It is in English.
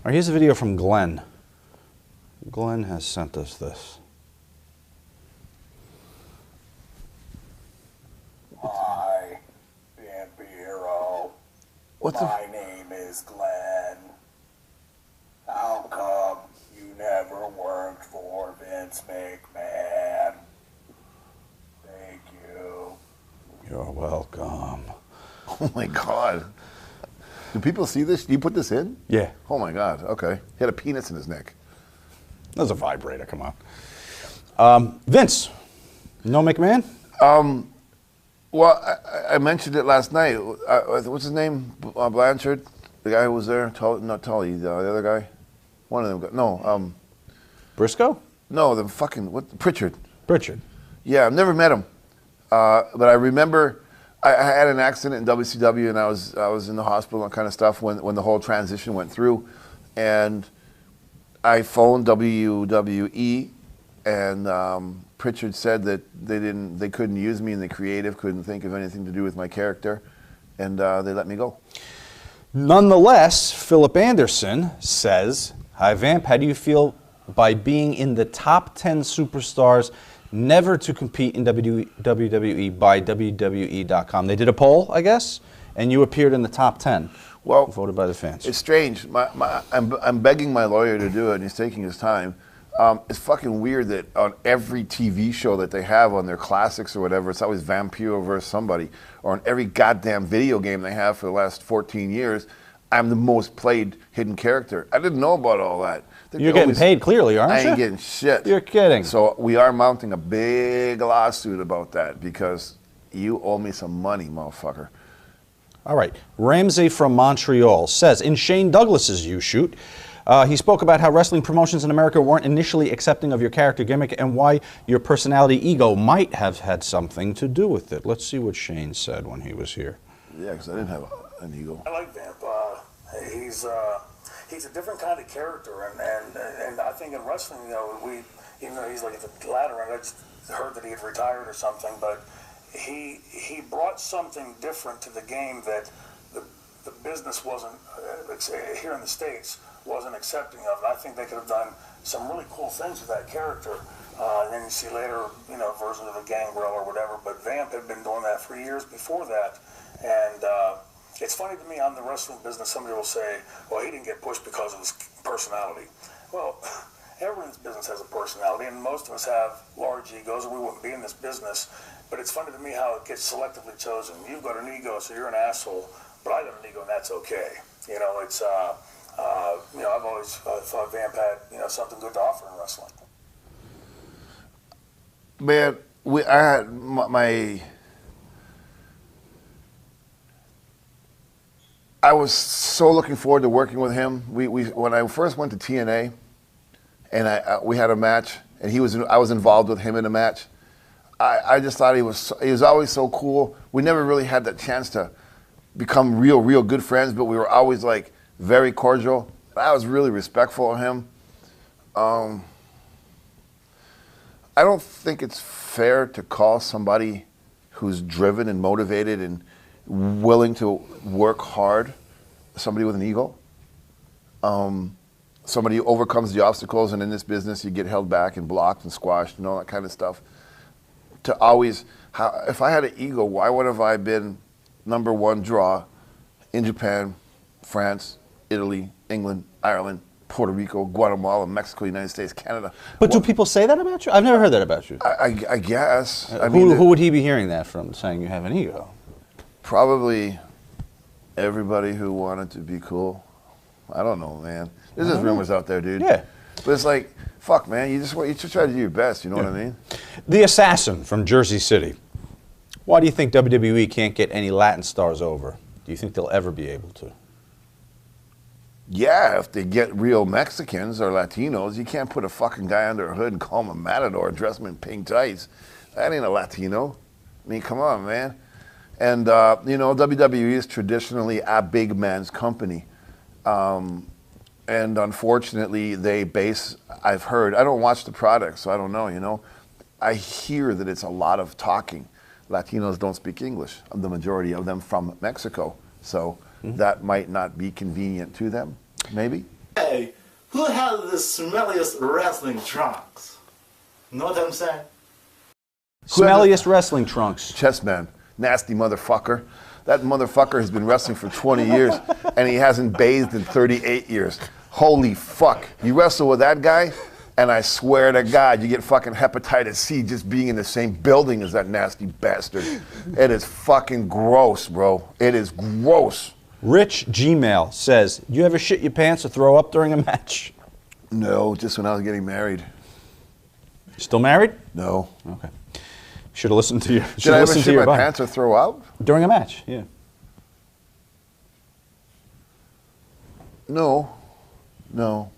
All right, here's a video from Glenn. Glenn has sent us this. Hi, Bambiro. My name is Glenn. How come you never worked for Vince McMahon? Thank you. You're welcome. Oh my God. Do people see this? Do you put this in? Yeah. Oh my God. Okay. He had a penis in his neck. That was a vibrator, come on. Vince, no McMahon? Well, I mentioned it last night. What's his name? Blanchard? The guy who was there? Not Tully, the other guy? One of them. No. Briscoe? No, the fucking, Pritchard. Pritchard. Yeah, I've never met him. But I remember I had an accident in WCW and I was in the hospital and kind of stuff when the whole transition went through. And I phoned WWE and Pritchard said that they couldn't use me in the creative, couldn't think of anything to do with my character, and they let me go. Nonetheless, Philip Anderson says, "Hi Vamp, how do you feel by being in the top 10 superstars never to compete in WWE by WWE.com?" They did a poll, I guess, and you appeared in the top 10. Well, voted by the fans. It's strange. I'm begging my lawyer to do it, and he's taking his time. It's fucking weird that on every TV show that they have on their classics or whatever, it's always Vampiro versus somebody. Or on every goddamn video game they have for the last 14 years, I'm the most played hidden character. I didn't know about all that. You're getting paid clearly, aren't you? I ain't getting shit. You're kidding. So we are mounting a big lawsuit about that because you owe me some money, motherfucker. All right. Ramsey from Montreal says, in Shane Douglas's U-Shoot, he spoke about how wrestling promotions in America weren't initially accepting of your character gimmick and why your personality ego might have had something to do with it. Let's see what Shane said when he was here. Yeah, because I didn't have an ego. I like Vamp. He's a different kind of character, and I think in wrestling, even though he's like at the ladder, and I just heard that he had retired or something, but he brought something different to the game that the business wasn't here in the States wasn't accepting of, and I think they could have done some really cool things with that character. And then you see later, versions of a Gangrel or whatever, but Vamp had been doing that for years before that, and it's funny to me, on the wrestling business, somebody will say, well, he didn't get pushed because of his personality. Well, everyone in this business has a personality, and most of us have large egos, or we wouldn't be in this business. But it's funny to me how it gets selectively chosen. You've got an ego, so you're an asshole, but I got an ego, and that's okay. It's, I've always thought Vamp had, something good to offer in wrestling. Man, I had I was so looking forward to working with him. When I first went to TNA, and we had a match, and I was involved with him in a match. I just thought he was always so cool. We never really had that chance to become real good friends, but we were always like very cordial. I was really respectful of him. I don't think it's fair to call somebody who's driven and motivated and willing to work hard somebody with an ego. Somebody who overcomes the obstacles, and in this business you get held back and blocked and squashed and all that kind of stuff. To always, if I had an ego, why would have I been #1 draw in Japan, France, Italy, England, Ireland, Puerto Rico, Guatemala, Mexico, United States, Canada? But do people say that about you? I've never heard that about you. I guess. Who would he be hearing that from, saying you have an ego? Probably everybody who wanted to be cool. I don't know, man. There's just rumors out there, dude. Yeah. But it's like, fuck, man. You just try to do your best. You know what I mean? The Assassin from Jersey City. Why do you think WWE can't get any Latin stars over? Do you think they'll ever be able to? Yeah, if they get real Mexicans or Latinos, you can't put a fucking guy under a hood and call him a matador and dress him in pink tights. That ain't a Latino. I mean, come on, man. And, WWE is traditionally a big man's company. And unfortunately, I've heard, I don't watch the product, so I don't know, I hear that it's a lot of talking. Latinos don't speak English, the majority of them from Mexico. So that might not be convenient to them, maybe. Hey, who has the smelliest wrestling trunks? Know what I'm saying? Smelliest wrestling trunks. Chessman, nasty motherfucker. That motherfucker has been wrestling for 20 years, and he hasn't bathed in 38 years. Holy fuck. You wrestle with that guy, and I swear to God, you get fucking hepatitis C just being in the same building as that nasty bastard. It is fucking gross, bro. It is gross. Rich Gmail says, "Do you ever shit your pants or throw up during a match?" No, just when I was getting married. Still married? No. Okay. Should have listened to you. Did I ever shit my pants or throw up? During a match, yeah. No. No.